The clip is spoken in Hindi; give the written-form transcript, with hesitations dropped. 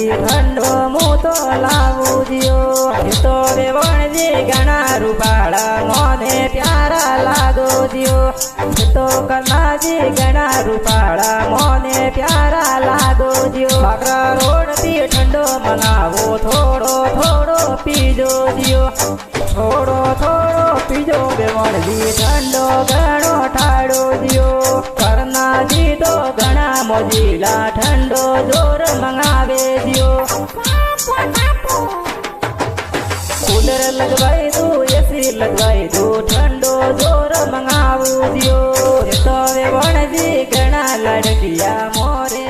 जी ठंडो मुँह तो लावू दियो। तो रेवण जी घना रूपाड़ा मोने प्यारा लागो दियो। तो करना जी घना रूपाड़ा मोने प्यारा लागो दियो। भाखरा रोड थी ठंडो मनावो थोड़ो थोड़ो पीजो दियो। थोड़ो थोड़ो पीजो रेवण जी ठंडो घणो ठाड़ो दियो। करना जी तो घना मोजीला ठंडो जोर मंगावे दियो। कूलर लगवाई दो एसी लगवाई दो ठंडो जोर मंगावू दियो। तो रेवण जी घना लड़किया मोरे